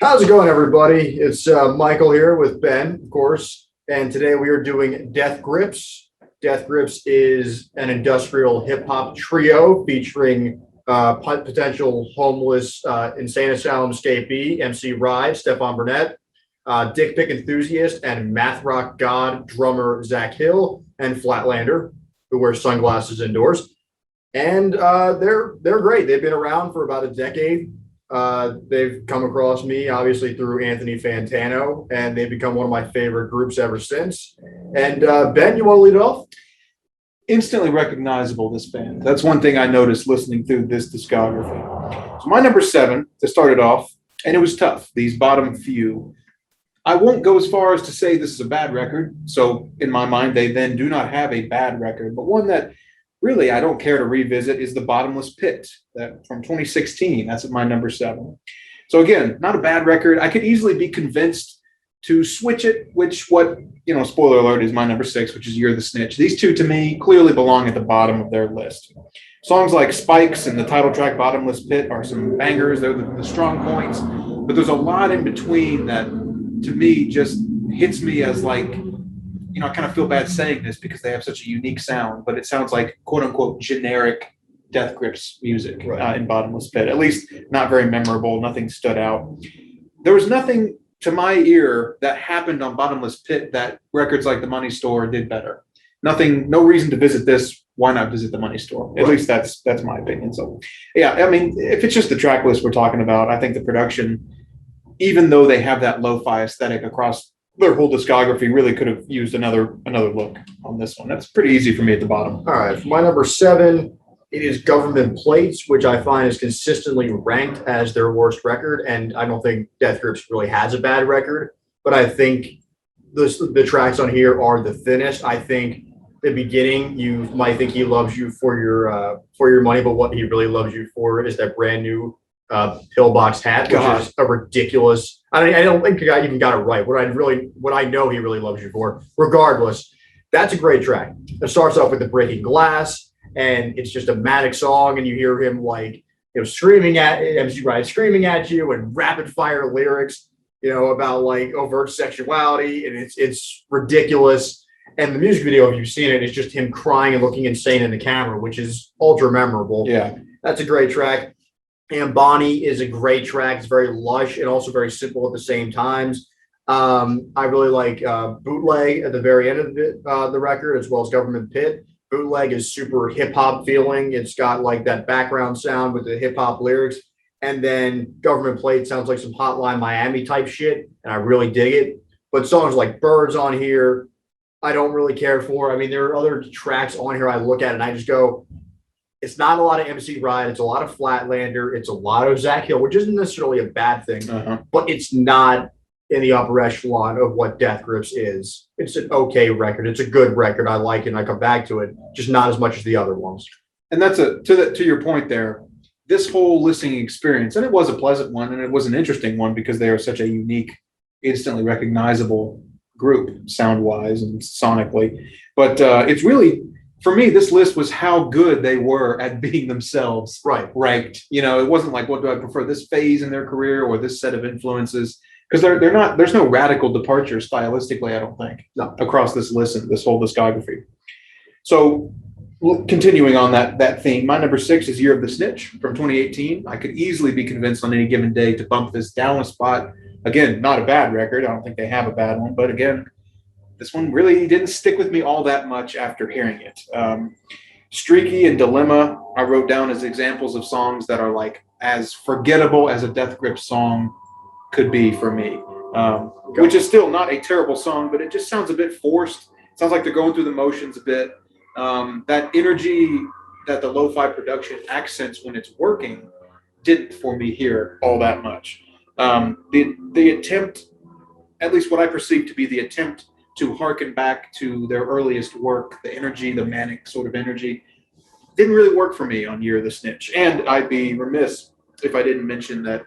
How's it going, everybody? It's Michael here with Ben, of course, and today we are doing Death Grips. Death Grips is an industrial hip hop trio featuring potential homeless insane asylum escapee MC Ride, Stefan Burnett, Dick Pick enthusiast, and math rock god drummer Zach Hill, and Flatlander, who wears sunglasses indoors. And they're great. They've been around for about a decade. They've come across me obviously through Anthony Fantano, and they've become one of my favorite groups ever since. And Ben, you want to lead it off? Instantly recognizable, this band. That's one thing I noticed listening through this discography. So my number 7 to start it off, and it was tough, these bottom few. I won't go as far as to say this is a bad record. So in my mind, they then do not have a bad record, but one that really I don't care to revisit is The Bottomless Pit, that from 2016. That's at my number 7. So again, not a bad record. I could easily be convinced to switch it, spoiler alert, is my number 6, which is You're the Snitch. These two, to me, clearly belong at the bottom of their list. Songs like Spikes and the title track Bottomless Pit are some bangers. They're the strong points. But there's a lot in between that, to me, just hits me as like, I kind of feel bad saying this because they have such a unique sound, but it sounds like quote unquote generic Death Grips music in Bottomless Pit. At least not very memorable. Nothing stood out. There was nothing to my ear that happened on Bottomless Pit that records like The Money Store did better. Nothing, no reason to visit this. Why not visit The Money Store? At least that's my opinion. So yeah, I mean, if it's just the track list we're talking about, I think the production, even though they have that lo-fi aesthetic across their whole discography, really could have used another look on this one. That's pretty easy for me at the bottom. All right, for my number 7, it is Government Plates, which I find is consistently ranked as their worst record. And I don't think Death Grips really has a bad record, but I think the tracks on here are the thinnest. I think the beginning, you might think he loves you for your money, but what he really loves you for is that brand new pillbox hat, which is a ridiculous. I don't think the guy even got it right. What I know he really loves you for. Regardless, that's a great track. It starts off with the Breaking Glass, and it's just a manic song, and you hear him screaming at MC Ride, screaming at you, and rapid fire lyrics, about like overt sexuality, and it's ridiculous. And the music video, if you've seen it, is just him crying and looking insane in the camera, which is ultra memorable. Yeah, that's a great track. And Bonnie is a great track. It's very lush and also very simple at the same times. I really like Bootleg at the very end of the record, as well as Government Pit. Bootleg is super hip hop feeling. It's got like that background sound with the hip hop lyrics. And then Government Plate sounds like some Hotline Miami type shit, and I really dig it. But songs like Birds on here, I don't really care for. I mean, there are other tracks on here I look at and I just go, it's not a lot of MC Ride. It's a lot of Flatlander. It's a lot of Zach Hill, which isn't necessarily a bad thing, but it's not in the upper echelon of what Death Grips is. It's an okay record. It's a good record. I like it, and I come back to it, just not as much as the other ones. And that's to your point there. This whole listening experience, and it was a pleasant one, and it was an interesting one because they are such a unique, instantly recognizable group, sound-wise and sonically. But it's really, for me, this list was how good they were at being themselves ranked. It wasn't like, what do I prefer, this phase in their career or this set of influences? Because they're not. There's no radical departure stylistically, I don't think, across this whole discography. So, continuing on that theme, my number 6 is Year of the Snitch from 2018. I could easily be convinced on any given day to bump this down a spot. Again, not a bad record. I don't think they have a bad one, but again, this one really didn't stick with me all that much after hearing it. Streaky and Dilemma I wrote down as examples of songs that are like as forgettable as a Death Grips song could be for me, which is still not a terrible song, but it just sounds a bit forced. It sounds like they're going through the motions a bit. That energy that the lo-fi production accents when it's working didn't for me here all that much. The attempt, at least what I perceive to be the attempt to harken back to their earliest work, the energy, the manic sort of energy, didn't really work for me on Year of the Snitch. And I'd be remiss if I didn't mention that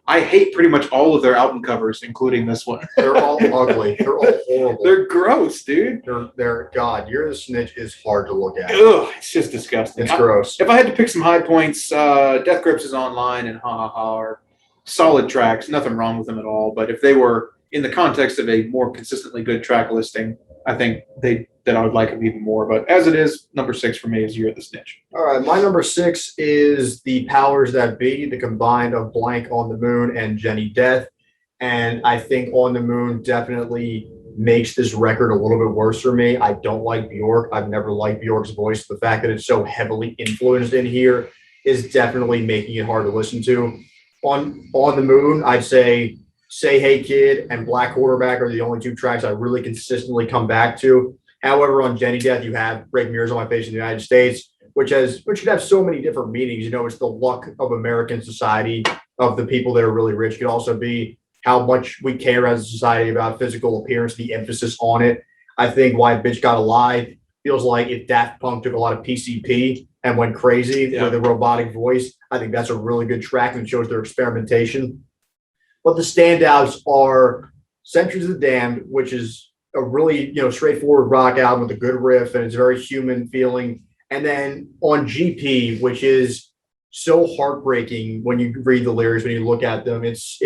I hate pretty much all of their album covers, including this one. They're all ugly. They're all horrible. They're gross, dude. God, You're the Snitch is hard to look at. Ugh, it's just disgusting. It's gross. If I had to pick some high points, Death Grips is Online and Ha Ha Ha are solid tracks, nothing wrong with them at all. But if they were in the context of a more consistently good track listing, I think that I would like them even more. But as it is, number 6 for me is Year of the Snitch. All right, my number 6 is the powers that be, the combined of Blank on the Moon and Jenny Death. And I think On the Moon definitely makes this record a little bit worse for me. I don't like Bjork. I've never liked Bjork's voice. The fact that it's so heavily influenced in here is definitely making it hard to listen to. On the Moon, I'd say Hey Kid and Black Quarterback are the only 2 tracks I really consistently come back to. However, on Jenny Death, you have Break Mirrors on My Face in the United States, which could have so many different meanings. You know, it's the luck of American society, of the people that are really rich. It could also be how much we care as a society about physical appearance, the emphasis on it. I think Why a Bitch Gotta Lie feels like if Daft Punk took a lot of PCP and went crazy with a robotic voice, I think that's a really good track and shows their experimentation. But the standouts are Centuries of the Damned, which is a really, straightforward rock album with a good riff and it's very human feeling. And then on GP, which is so heartbreaking when you read the lyrics, when you look at them, it's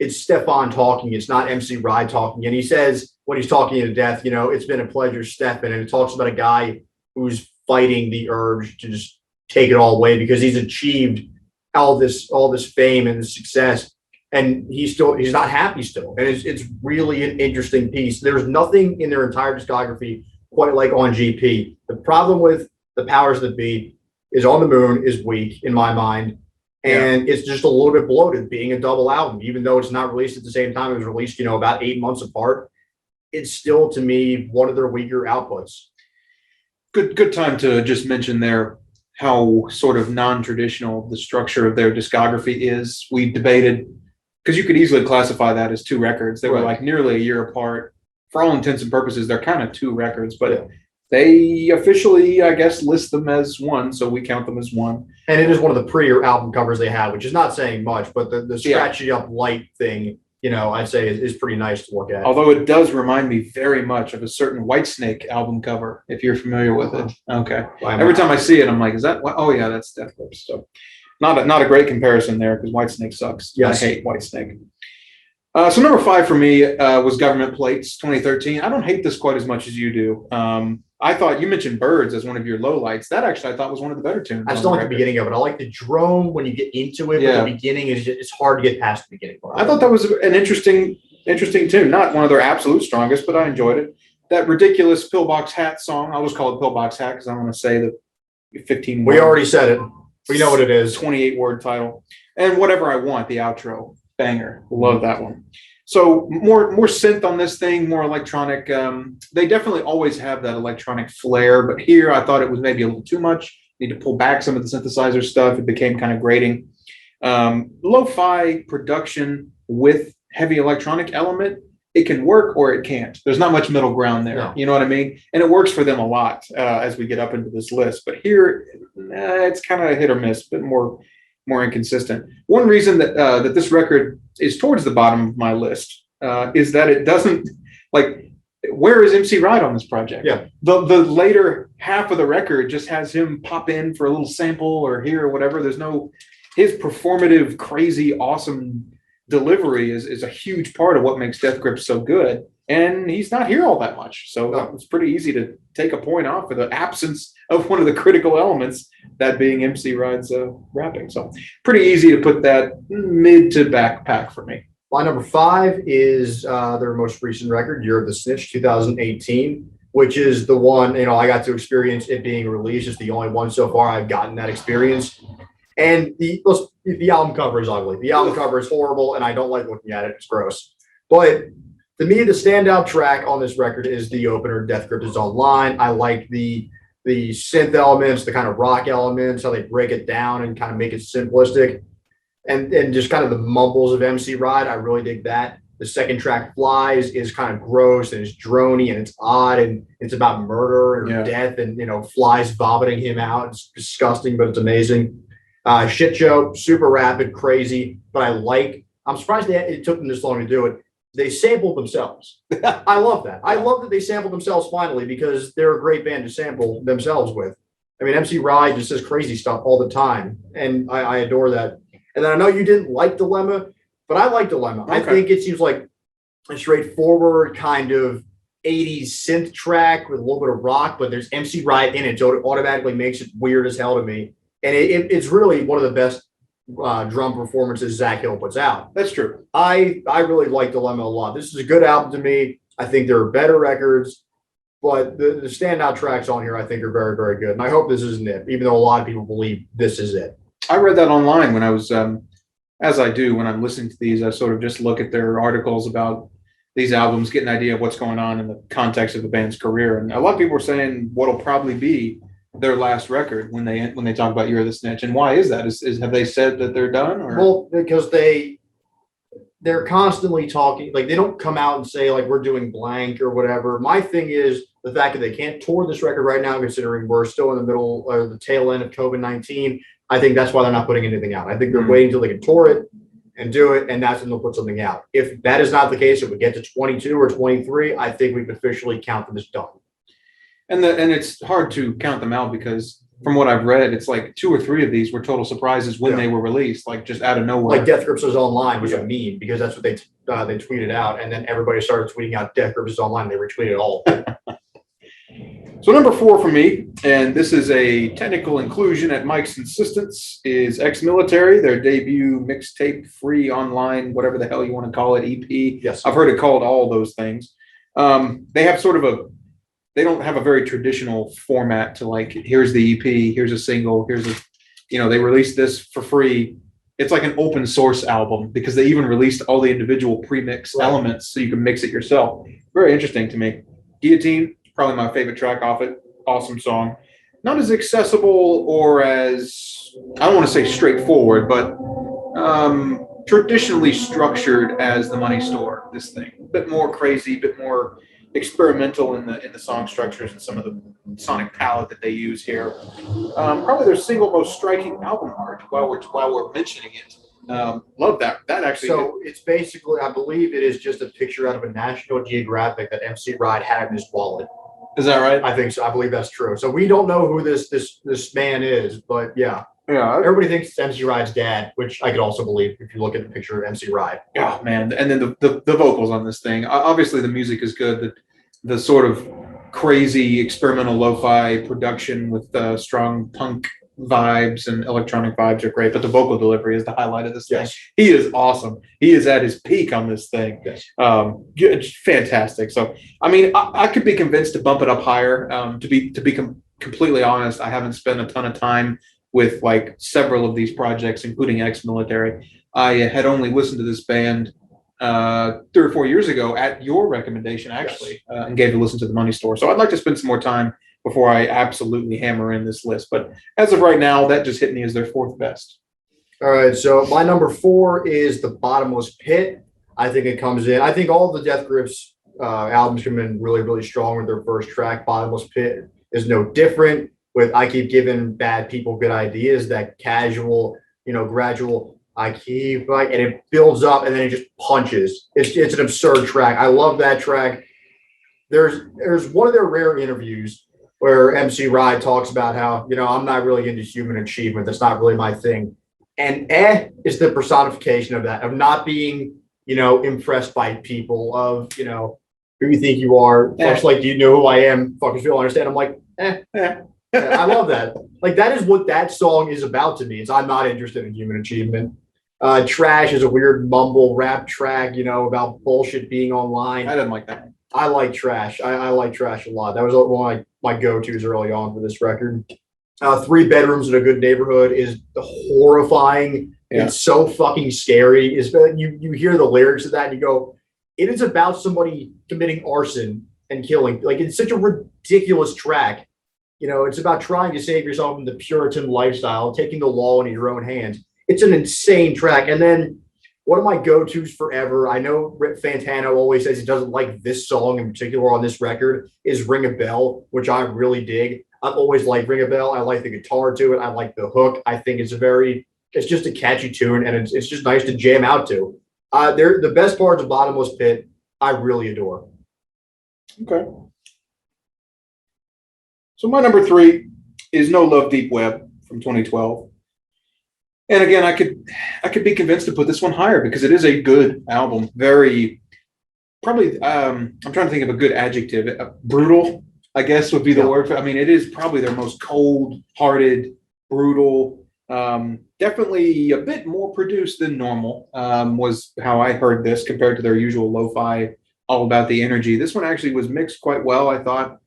Stefan talking. It's not MC Ride talking. And he says, when he's talking to Death, it's been a pleasure, Stefan. And it talks about a guy who's fighting the urge to just take it all away because he's achieved all this fame and success. And he's not happy still. And it's really an interesting piece. There's nothing in their entire discography quite like On GP. The problem with the powers that be is On the Moon is weak in my mind. And it's just a little bit bloated being a double album, even though it's not released at the same time. It was released, about 8 months apart. It's still, to me, one of their weaker outputs. Good time to just mention there how sort of non-traditional the structure of their discography is. We debated, because you could easily classify that as 2 records. They were like nearly a year apart. For all intents and purposes, they're kind of 2 records, but they officially, I guess, list them as 1, so we count them as 1. And it is one of the prettier album covers they have, which is not saying much, but the scratchy up light thing, I'd say is pretty nice to look at. Although it does remind me very much of a certain Whitesnake album cover, if you're familiar with it. Okay. Every time I see it, I'm like, is that what? Oh, yeah, that's Death Grips. So not a great comparison there because Whitesnake sucks. Yes. I hate Whitesnake. So number 5 for me was Government Plates 2013. I don't hate this quite as much as you do. I thought you mentioned Birds as one of your lowlights. That actually I thought was one of the better tunes. I just don't like the beginning of it. I like the drone when you get into it, but the beginning it's hard to get past the beginning part. I thought that was an interesting tune. Not one of their absolute strongest, but I enjoyed it. That ridiculous Pillbox Hat song. I'll just call it Pillbox Hat because I want to say the 15. We already said it. We know what it is. 28-word title. And Whatever I Want, the outro. Banger. Love that one. So more synth on this thing, more electronic. They definitely always have that electronic flair, but here I thought it was maybe a little too much. Need to pull back some of the synthesizer stuff. It became kind of grating. Lo-fi production with heavy electronic element, it can work or it can't. There's not much middle ground there. No. You know what I mean? And it works for them a lot as we get up into this list. But here, it's kind of hit or miss, a bit more inconsistent. One reason that that this record is towards the bottom of my list is that it doesn't where is MC Ride on this project? Yeah. The later half of the record just has him pop in for a little sample or here or whatever. There's no his performative, crazy, awesome delivery is a huge part of what makes Death Grips so good. And he's not here all that much. So it's pretty easy to take a point off for the absence of one of the critical elements, that being MC Ride's rapping. So pretty easy to put that mid to backpack for me. My number 5 is their most recent record, Year of the Snitch, 2018, which is the one, I got to experience it being released. It's the only one so far I've gotten that experience. And the album cover is ugly. The album cover is horrible, and I don't like looking at it. It's gross. But to me, the standout track on this record is the opener, Death Grips is Online. I like the synth elements, the kind of rock elements, how they break it down and kind of make it simplistic. And just kind of the mumbles of MC Ride. I really dig that. The second track, Flies, is kind of gross and it's drony and it's odd and it's about murder and death and, flies vomiting him out. It's disgusting, but it's amazing. Shit Show, super rapid, crazy, but I'm surprised it took them this long to do it. They sampled themselves. I love that. I love that they sampled themselves finally because they're a great band to sample themselves with. I mean, MC Ride just says crazy stuff all the time, and I adore that. And then I know you didn't like Dilemma, but I like Dilemma. I Okay. think it seems like a straightforward kind of 80s synth track with a little bit of rock, but there's MC Riot in it, so it automatically makes it weird as hell to me. And it's really one of the best drum performances Zach Hill puts out. That's true. I really like Dilemma a lot. This is a good album to me. I think there are better records, but the standout tracks on here I think are very, very good. And I hope this isn't it, even though a lot of people believe this is it. I read that online when I was, as I do when I'm listening to these, I sort of just look at their articles about these albums, get an idea of what's going on in the context of the band's career. And a lot of people are saying what'll probably be their last record when they talk about You're the Snitch. And why is that? Have they said that they're done? Or Well, because they're constantly talking, like they don't come out and say like we're doing blank or whatever. My thing is the fact that they can't tour this record right now, considering we're still in the middle or the tail end of COVID-19. I think that's why they're not putting anything out. I think they're waiting until they can tour it and do it, and that's when they'll put something out. If that is not the case, if we get to 22 or 23, I think we can officially count them as done. and it's hard to count them out because from what I've read, it's like 2 or 3 of these were total surprises when Yeah. they were released, like just out of nowhere. Like Death Grips is Online was Yeah. a meme because that's what they tweeted out, and then everybody started tweeting out Death Grips is Online. And they retweeted it all. So number 4 for me, and this is a technical inclusion at Mike's insistence, is Ex-Military, their debut mixtape, free online, whatever the hell you want to call it, EP. Yes. I've heard it called all those things. They have sort of they don't have a very traditional format to like, here's the EP, here's a single, they released this for free. It's like an open source album because they even released all the individual pre-mix Right. elements so you can mix it yourself. Very interesting to me. Guillotine, probably my favorite track off it. Awesome song. Not as accessible or as, I don't want to say straightforward, but traditionally structured as The Money Store, this thing. A bit more crazy, a bit more experimental in the song structures and some of the sonic palette that they use here. Probably their single most striking album art while we're mentioning it. Love that. That actually. So it's basically, I believe it is just a picture out of a National Geographic that MC Ride had in his wallet. Is that right? I think so. I believe that's true. So we don't know who this man is, but yeah, Yeah. everybody thinks it's MC Ride's dad, which I could also believe if you look at the picture of MC Ride. Oh man, and then the vocals on this thing. Obviously, the music is good. The sort of crazy experimental lo-fi production with strong punk vibes and electronic vibes are great, but the vocal delivery is the highlight of this thing. Yes. He is awesome. He is at his peak on this thing. Yes. It's fantastic. So, I mean, I could be convinced to bump it up higher. To be completely honest, I haven't spent a ton of time with like several of these projects, including Ex-Military. I had only listened to this band 3 or 4 years ago at your recommendation, actually, and gave a listen to The Money Store. So I'd like to spend some more time before I absolutely hammer in this list. But as of right now, that just hit me as their 4th best. All right, so my number 4 is The Bottomless Pit. I think it comes in. I think all the Death Grips albums come in really, really strong with their first track. Bottomless Pit is no different. With I Keep Giving Bad People Good Ideas, that casual, gradual. I keep like, and it builds up and then it just punches. It's an absurd track. I love that track. There's one of their rare interviews where MC Ride talks about how, I'm not really into human achievement. That's not really my thing. And is the personification of that, of not being, impressed by people, of, who you think you are. Much like, do you know who I am? Fuckers feel understand. I'm like, I love that. Like, that is what that song is about to me. I'm not interested in human achievement. Trash is a weird mumble rap track, about bullshit being online. I didn't like that. I like Trash. I like Trash a lot. That was one of my go-tos early on for this record. 3 Bedrooms in a Good Neighborhood is horrifying. Yeah. It's so fucking scary. You hear the lyrics of that and you go, it is about somebody committing arson and killing. Like, it's such a ridiculous track. It's about trying to save yourself from the Puritan lifestyle, taking the law into your own hands. It's an insane track. And then one of my go-tos forever, I know Rip Fantano always says he doesn't like this song in particular on this record, is Ring a Bell, which I really dig. I've always liked Ring a Bell. I like the guitar to it. I like the hook. I think it's just a catchy tune, and it's just nice to jam out to. They're the best parts of Bottomless Pit. I really adore. Okay. So my number 3 is No Love Deep Web from 2012. And again, I could be convinced to put this one higher because it is a good album. Very probably. I'm trying to think of a good adjective. Brutal, I guess, would be the word. I mean, it is probably their most cold-hearted, brutal. Definitely a bit more produced than normal. Was how I heard this compared to their usual lo-fi, all about the energy. This one actually was mixed quite well, I thought.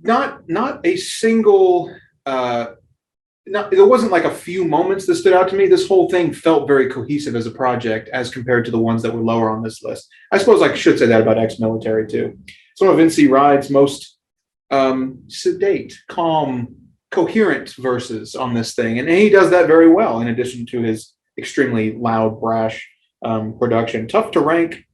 Not a single. There wasn't like a few moments that stood out to me. This whole thing felt very cohesive as a project as compared to the ones that were lower on this list. I suppose I should say that about Ex-Military too. It's one of NC Ride's most sedate, calm, coherent verses on this thing. And he does that very well in addition to his extremely loud, brash production. Tough to rank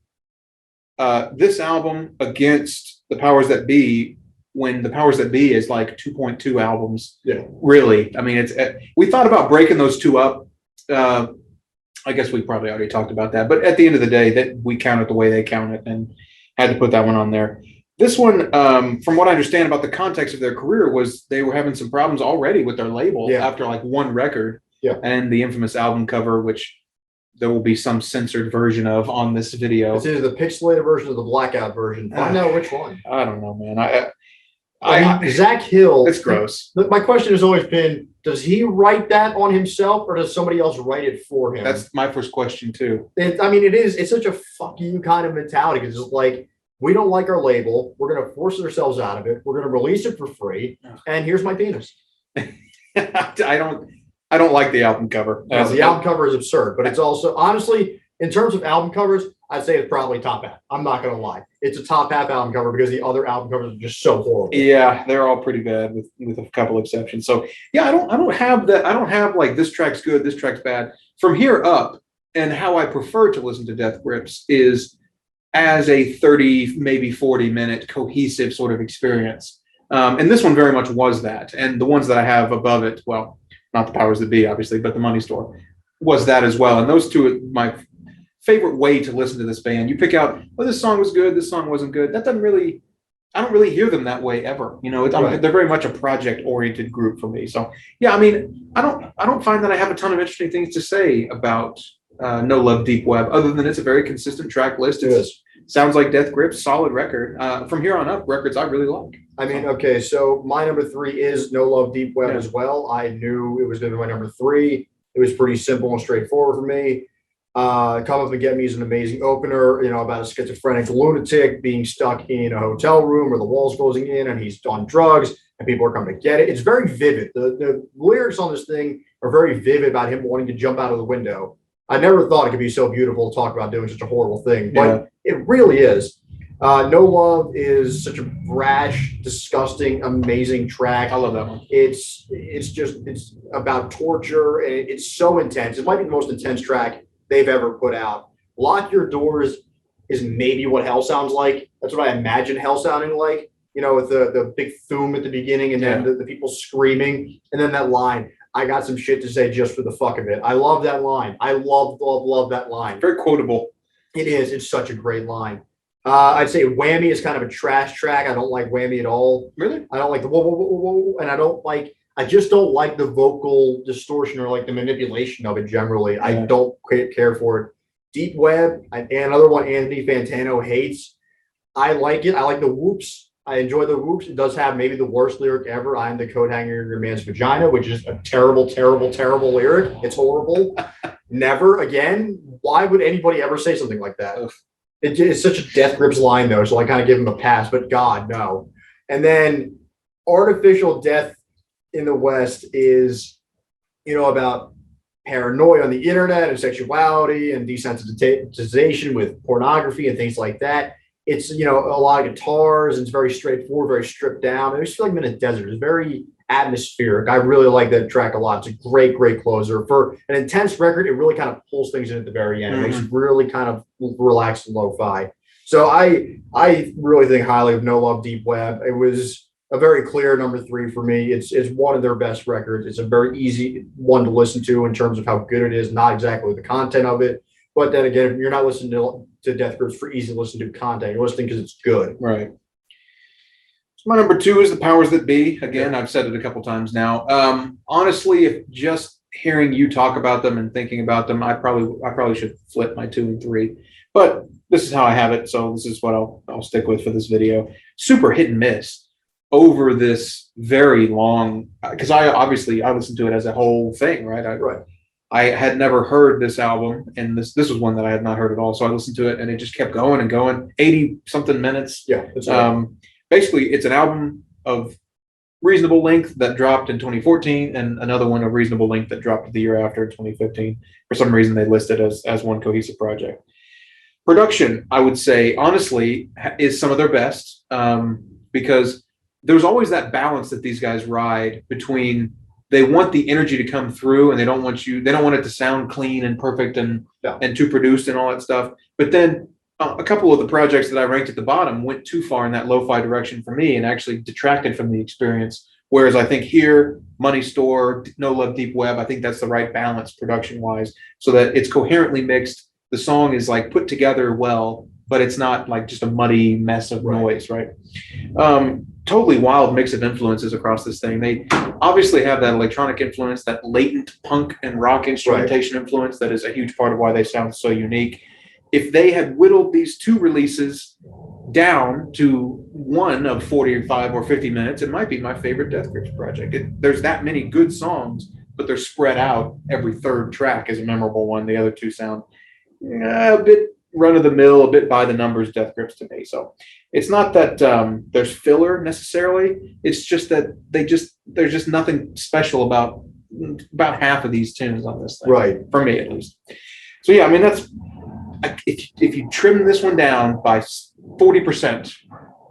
this album against The Powers That Be when The Powers That Be is like 2.2 albums. Yeah. Really. I mean, we thought about breaking those two up. I guess we probably already talked about that, but at the end of the day, that we count it the way they count it and had to put that one on there. This one, from what I understand about the context of their career, was they were having some problems already with their label after like one record and the infamous album cover, which there will be some censored version of on this video. It's either the pixelated version or the blackout version. Find out which one. I don't know, man. I mean, Zach Hill. It's gross. My question has always been: does he write that on himself, or does somebody else write it for him? That's my first question too. It's such a fuck you kind of mentality. It's just like, we don't like our label. We're going to force ourselves out of it. We're going to release it for free. And here's my penis. I don't like the album cover. The album cover is absurd, but it's also, honestly, in terms of album covers, I'd say it's probably top half. I'm not going to lie. It's a top half album cover because the other album covers are just so horrible. Yeah, they're all pretty bad with a couple exceptions. So yeah, I don't have that. I don't have like this track's good, this track's bad. From here up, and how I prefer to listen to Death Grips is as a 30, maybe 40-minute cohesive sort of experience. And this one very much was that. And the ones that I have above it, well, not The Powers That Be, obviously, but The Money Store was that as well. And those two are my favorite way to listen to this band. You pick out, well, this song was good, this song wasn't good. I don't really hear them that way ever. You know, they're very much a project-oriented group for me. So yeah, I mean, I don't find that I have a ton of interesting things to say about No Love Deep Web, other than it's a very consistent track list. It sounds like Death Grips, solid record. From here on up, records I really like. I mean, okay, so my number 3 is No Love Deep Web as well. I knew it was going to be my number 3. It was pretty simple and straightforward for me. Come Up and Get Me is an amazing opener, you know, about a schizophrenic lunatic being stuck in a hotel room where the wall's closing in and he's on drugs and people are coming to get it. It's very vivid. The lyrics on this thing are very vivid about him wanting to jump out of the window. I never thought it could be so beautiful to talk about doing such a horrible thing, but it really is. No Love is such a brash, disgusting, amazing track. I love that one. It's about torture, and it's so intense. It might be the most intense track they've ever put out. Lock Your Doors is maybe what hell sounds like. That's what I imagine hell sounding like, you know, with the big thum at the beginning and then the people screaming. And then that line, I got some shit to say just for the fuck of it. I love that line. I love that line. Very quotable. It is. It's such a great line. I'd say Whammy is kind of a trash track. I don't like Whammy at all. Really? I don't like the whoa, whoa, whoa, whoa, and I just don't like the vocal distortion or like the manipulation of it generally. Yeah. I don't care for it. Deep Web, and another one Anthony Fantano hates. I like it. I like the whoops. I enjoy the whoops. It does have maybe the worst lyric ever. I am the coat hanger in your man's vagina, which is a terrible, terrible, terrible lyric. It's horrible. Never again. Why would anybody ever say something like that? It's such a Death Grips line, though, so I kind of give him a pass, but God, no. And then Artificial Death in the West is, you know, about paranoia on the internet and sexuality and desensitization with pornography and things like that. It's, you know, a lot of guitars, and it's very straightforward, very stripped down. I just feel like I'm in a desert. It's very atmospheric. I really like that track a lot. It's a great, great closer. For an intense record, it really kind of pulls things in at the very end. It makes it really kind of relaxed and lo-fi. So I really think highly of No Love Deep Web. It was a very clear number 3 for me. It's one of their best records. It's a very easy one to listen to in terms of how good it is, not exactly the content of it. But then again, if you're not listening to Death Grips for easy to listen to content, you're listening because it's good. Right. So my number 2 is The Powers That Be. Again, I've said it a couple times now. Honestly, if just hearing you talk about them and thinking about them, I probably should flip my 2 and 3. But this is how I have it, so this is what I'll stick with for this video. Super hit and miss over this very long, because I listened to it as a whole thing, right? Right. I had never heard this album, and this was one that I had not heard at all. So I listened to it, and it just kept going and going. 80 something minutes. Yeah. That's Basically, it's an album of reasonable length that dropped in 2014, and another one of reasonable length that dropped the year after in 2015. For some reason, they listed as one cohesive project. Production, I would say, honestly, is some of their best, because there's always that balance that these guys ride between. They want the energy to come through, and they don't want it to sound clean and perfect and too produced and all that stuff. But then a couple of the projects that I ranked at the bottom went too far in that lo-fi direction for me and actually detracted from the experience. Whereas I think here, Money Store, No Love Deep Web, I think that's the right balance production wise, so that it's coherently mixed. The song is like put together well, but it's not like just a muddy mess of noise, right? Totally wild mix of influences across this thing. They obviously have that electronic influence, that latent punk and rock instrumentation influence that is a huge part of why they sound so unique. If they had whittled these 2 releases down to one of 45 or 50 minutes, it might be my favorite Death Grips project. There's that many good songs, but they're spread out. Every third track is a memorable one. The other 2 sound a bit run-of-the-mill, a bit by the numbers Death Grips to me. So it's not that there's filler necessarily. It's just that there's just nothing special about half of these tunes on this thing, right, for me at least. So yeah, I mean, that's if you trim this one down by 40%,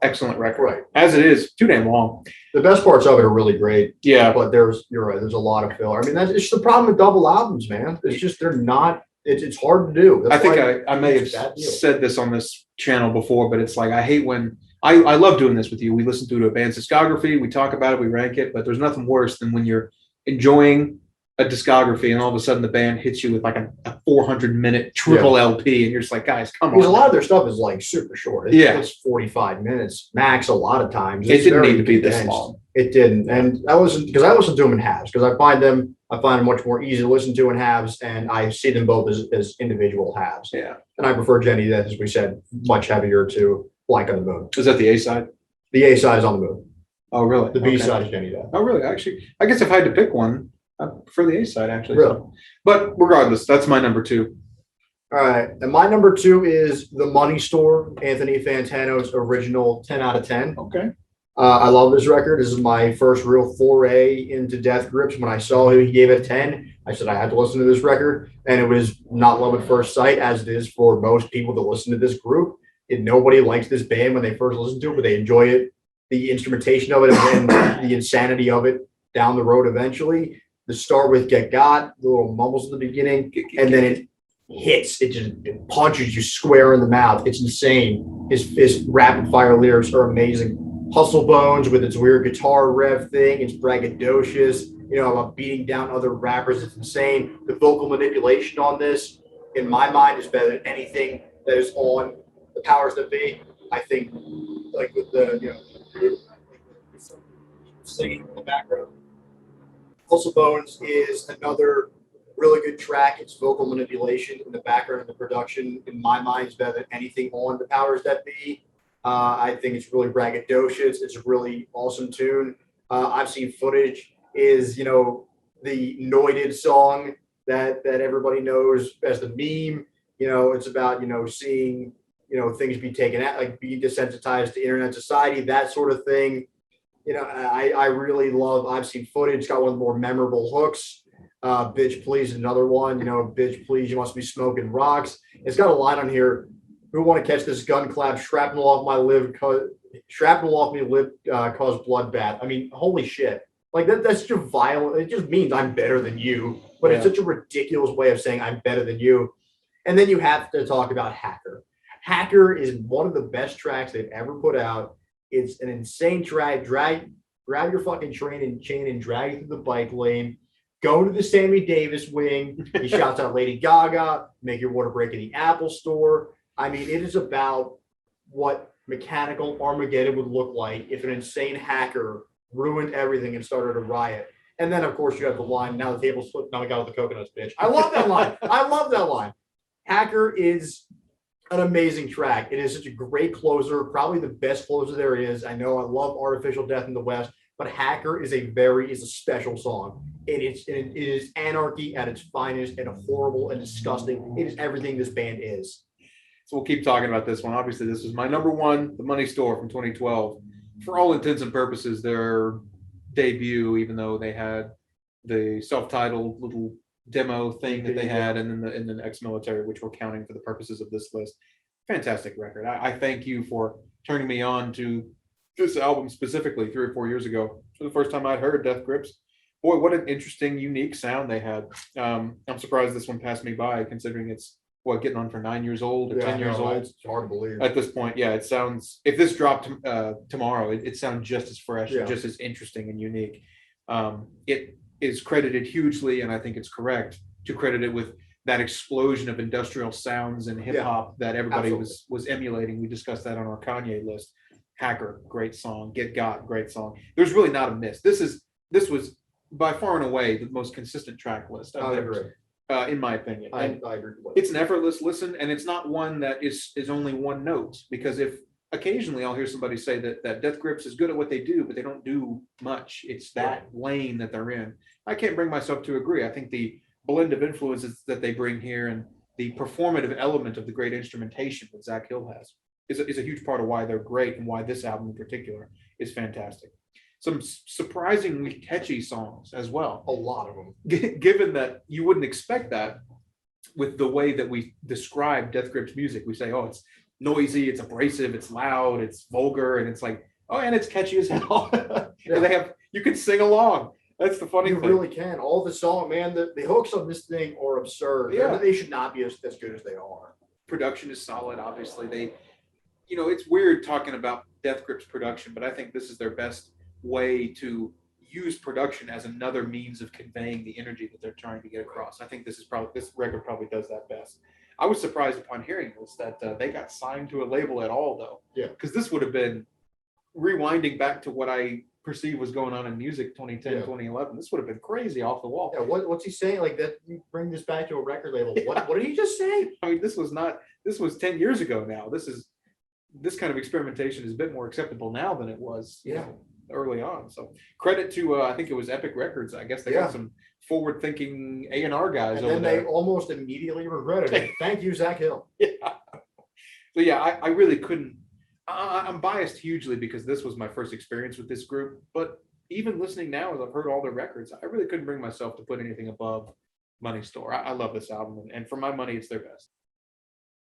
excellent record. Right. As it is, too damn long. The best parts of it are really great. Yeah, but you're right. There's a lot of filler. I mean, it's just the problem with double albums, man. It's just they're not. It's hard to do. I think I may have said this on this channel before, but it's like I hate when I love doing this with you. We listen to a band's discography, we talk about it, we rank it, but there's nothing worse than when you're enjoying a discography and all of a sudden the band hits you with like a 400-minute triple LP, and you're just like, guys, come on. Because a lot of their stuff is like super short. It's 45 minutes max. A lot of times it didn't need to be this long. It didn't, and I listen to them in halves because I find them much more easy to listen to in halves, and I see them both as individual halves. Yeah, and I prefer Jenny, that, as we said, much heavier to Black on the Moon. Is that the A side? The A side is On the Moon. Oh, really? The B side is Jenny Death. Oh, really? Actually, I guess if I had to pick one, I prefer the A side actually. Really? So. But regardless, that's my number 2. All right, and my number 2 is The Money Store, Anthony Fantano's original 10 out of 10. Okay. I love this record. This is my first real foray into Death Grips. When I saw he gave it a 10, I said I had to listen to this record, and it was not love at first sight, as it is for most people that listen to this group. Nobody likes this band when they first listen to it, but they enjoy it, the instrumentation of it, and the insanity of it down the road eventually. The start with Get Got, the little mumbles at the beginning, and then it hits. It punches you square in the mouth. It's insane. His rapid fire lyrics are amazing. Hustle Bones with its weird guitar rev thing. It's braggadocious. About beating down other rappers. It's insane. The vocal manipulation on this, in my mind, is better than anything that is on the Powers That Be. I think, like with the singing in the background. Hustle Bones is another really good track. Its vocal manipulation in the background of the production, in my mind, is better than anything on the Powers That Be. I think it's really braggadocious. It's a really awesome tune. I've Seen Footage is, the Noited song that everybody knows as the meme. It's about, seeing, things be taken out, like being desensitized to internet society, that sort of thing. I really love I've Seen Footage. It's got one of the more memorable hooks. Bitch Please, another one. Bitch Please, you must be smoking rocks. It's got a line on here. Who want to catch this gun clap? Shrapnel off my lip, cause bloodbath. I mean, holy shit! Like that's such a violent. It just means I'm better than you. But it's such a ridiculous way of saying I'm better than you. And then you have to talk about Hacker. Hacker is one of the best tracks they've ever put out. It's an insane track. Grab your fucking train and chain and drag it through the bike lane. Go to the Sammy Davis wing. He shouts out Lady Gaga. Make your water break in the Apple Store. I mean, it is about what mechanical Armageddon would look like if an insane hacker ruined everything and started a riot. And then, of course, you have the line, now the table's flipped, now we got all the coconuts, bitch. I love that line. I love that line. Hacker is an amazing track. It is such a great closer, probably the best closer there is. I know I love Artificial Death in the West, but Hacker is a special song. It is anarchy at its finest and horrible and disgusting. It is everything this band is. So we'll keep talking about this one. Obviously, this was my number one, The Money Store from 2012. For all intents and purposes, their debut, even though they had the self-titled little demo thing that they had, and then the ex-military, which we're counting for the purposes of this list. Fantastic record. I thank you for turning me on to this album specifically 3 or 4 years ago. For the first time I'd heard Death Grips. Boy, what an interesting, unique sound they had. I'm surprised this one passed me by, considering it's getting on for 9 years old or 10 years old. It's hard to believe at this point. Yeah, it sounds. If this dropped tomorrow, it sounds just as fresh, and just as interesting and unique. It is credited hugely, and I think it's correct to credit it with that explosion of industrial sounds and hip hop that everybody was emulating. We discussed that on our Kanye list. Hacker, great song. Get Got, great song. There's really not a miss. This was by far and away the most consistent track list I've ever. In my opinion, I agree. It's an effortless listen, and it's not one that is only one note. Because if occasionally I'll hear somebody say that Death Grips is good at what they do, but they don't do much. It's that lane that they're in. I can't bring myself to agree. I think the blend of influences that they bring here and the performative element of the great instrumentation that Zach Hill has is a huge part of why they're great and why this album in particular is fantastic. Some surprisingly catchy songs as well. A lot of them. Given that you wouldn't expect that with the way that we describe Death Grips music. We say, oh, it's noisy, it's abrasive, it's loud, it's vulgar, and it's like, oh, and it's catchy as hell. And you can sing along. That's the funny thing. You really can. All the song, man, the hooks on this thing are absurd. Yeah. They should not be as good as they are. Production is solid, obviously. It's weird talking about Death Grips production, but I think this is their best way to use production as another means of conveying the energy that they're trying to get across. I think this record probably does that best. I was surprised upon hearing this that they got signed to a label at all, though. Yeah. Because this would have been rewinding back to what I perceive was going on in music 2010, 2011. This would have been crazy off the wall. Yeah. What's he saying? Like that? You bring this back to a record label. What did he just say? I mean, this was 10 years ago now. This kind of experimentation is a bit more acceptable now than it was. Early on. So credit to I think it was Epic Records. I guess they got some forward-thinking A&R guys and over then there. They almost immediately regretted it. Thank you, Zach Hill. So I really couldn't. I'm biased hugely because this was my first experience with this group. But even listening now, as I've heard all their records, I really couldn't bring myself to put anything above Money Store. I love this album, and for my money, it's their best.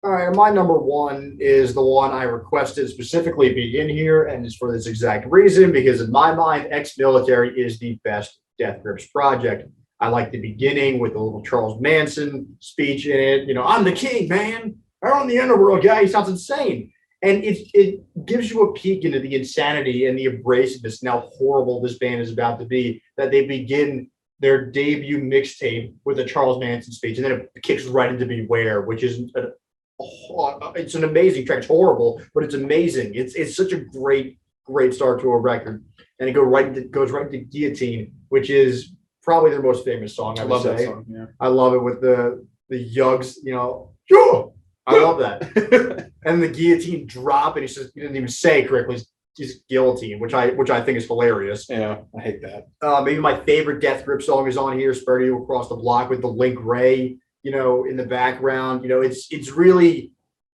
All right, my number one is the one I requested specifically be in here, and it's for this exact reason, because in my mind, Ex-Military is the best Death Grips project. I like the beginning with the little Charles Manson speech in it. I'm the king, man. I own the underworld, guy. He sounds insane. And it gives you a peek into the insanity and the abrasiveness and how horrible this band is about to be, that they begin their debut mixtape with a Charles Manson speech, and then it kicks right into Beware, which is it's an amazing track. It's horrible, but it's amazing. It's such a great start to a record, and it goes right into Guillotine, which is probably their most famous song. I love that song. Yeah, I love it with the yugs. I love that. And the guillotine drop, and he didn't even say it correctly. He's guillotine, which I think is hilarious. Yeah, I hate that. Maybe my favorite Death Grip song is on here, "Spread You Across the Block" with the Link Ray, in the background. It's really,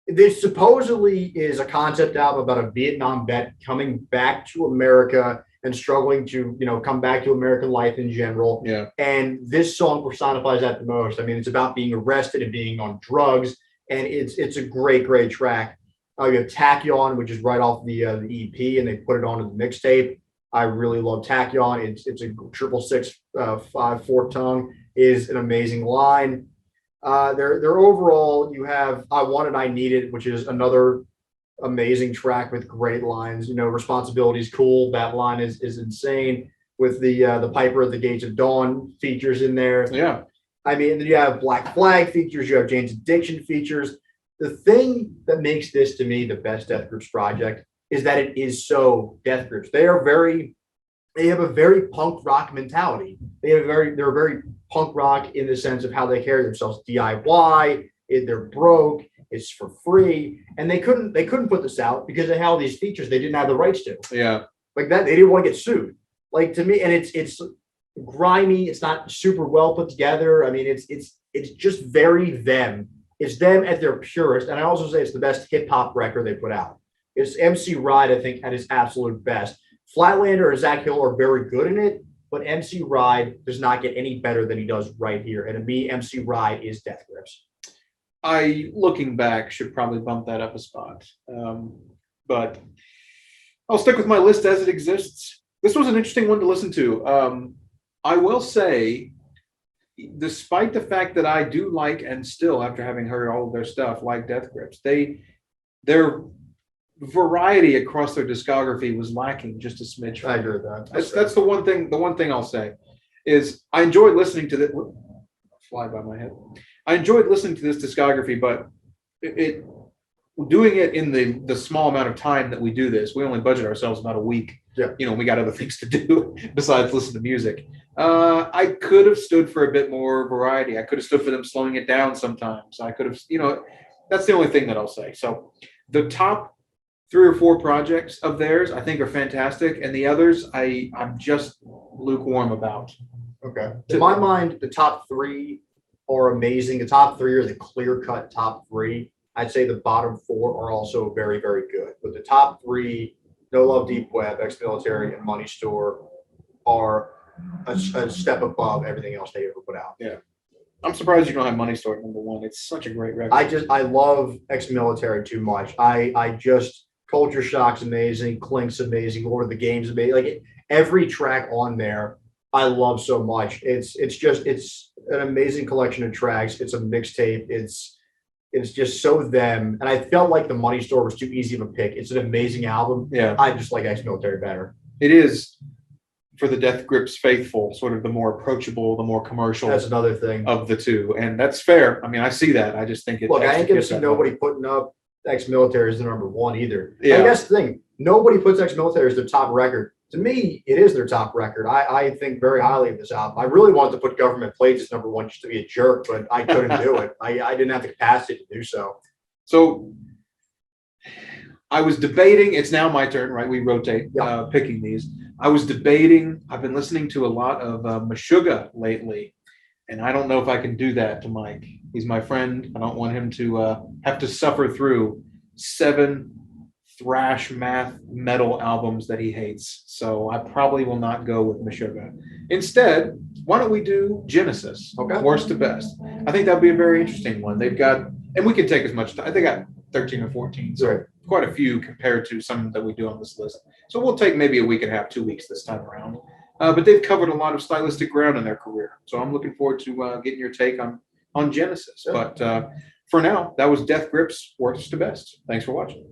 this supposedly is a concept album about a Vietnam vet coming back to America and struggling to, come back to American life in general. Yeah. And this song personifies that the most. I mean, it's about being arrested and being on drugs, and it's a great track. You have Tachyon, which is right off the EP, and they put it onto the mixtape. I really love Tachyon. It's a 666 5/4 tongue is an amazing line. Their overall, you have "I Want It, I Need It," which is another amazing track with great lines. "Responsibility's cool." That line is insane, with the Piper at the Gates of Dawn features in there. Yeah. I mean, you have Black Flag features, you have Jane's Addiction features. The thing that makes this, to me, the best Death Grips project is that it is so Death Grips. They are very they have a very punk rock mentality. They're very punk rock in the sense of how they carry themselves. DIY, they're broke, it's for free, and they couldn't put this out because they had all these features they didn't have the rights to. Yeah. Like that, they didn't want to get sued. Like to me, and it's grimy. It's not super well put together. I mean, it's just very them. It's them at their purest. And I also say it's the best hip hop record they put out. It's MC Ride, I think, at his absolute best. Flatlander or Zach Hill are very good in it, but MC Ride does not get any better than he does right here. And to me, MC Ride is Death Grips. I, looking back, should probably bump that up a spot. But I'll stick with my list as it exists. This was an interesting one to listen to. I will say, despite the fact that I do like, and still, after having heard all of their stuff, like Death Grips, their variety across their discography was lacking just a smidge. I agree with that. That's the one thing. The one thing I'll say is I enjoyed listening to this. Fly by my head. I enjoyed listening to this discography, but it doing it in the small amount of time that we do this, we only budget ourselves about a week. Yeah. We got other things to do besides listen to music. I could have stood for a bit more variety. I could have stood for them slowing it down sometimes. I could have, that's the only thing that I'll say. So the top 3 or 4 projects of theirs I think are fantastic, and the others I'm just lukewarm about. Okay. In my mind, the top 3 are amazing. The top 3 are the clear-cut top 3. I'd say the bottom 4 are also very, very good. But the top 3, No Love Deep Web, Ex-Military, and Money Store, are a step above everything else they ever put out. Yeah. I'm surprised you don't have Money Store at number 1. It's such a great record. I love Ex-Military too much. Culture Shock's amazing, Clink's amazing, Lord of the Game's amazing. Like every track on there, I love so much. It's an amazing collection of tracks. It's a mixtape. It's just so them. And I felt like the Money Store was too easy of a pick. It's an amazing album. Yeah. I just like Ex-Military better. It is, for the Death Grips faithful, sort of the more approachable, the more commercial That's another thing. of the two. And that's fair. I mean, I see that. I just think it. Look, I ain't gonna executes see that nobody well. putting up Ex-Military as the number 1 either. Yeah. And that's the thing. Nobody puts Ex-Military as their top record. To me, it is their top record. I think very highly of this album. I really wanted to put Government Plates as number 1 just to be a jerk, but I couldn't do it. I didn't have the capacity to do so. So I was debating. It's now my turn, right? We rotate picking these. I was debating. I've been listening to a lot of Meshuggah lately, and I don't know if I can do that to Mike. He's my friend. I don't want him to have to suffer through 7 thrash math metal albums that he hates. So I probably will not go with Meshuggah. Instead, why don't we do Genesis? Okay. Worst to best. I think that'd be a very interesting one. They've got, and we can take as much time. They got 13 or 14. So Right. quite a few compared to some that we do on this list. So we'll take maybe a week and a half, 2 weeks this time around. But they've covered a lot of stylistic ground in their career. So I'm looking forward to getting your take on Genesis. Sure. But for now, that was Death Grips, Worst to Best. Thanks for watching.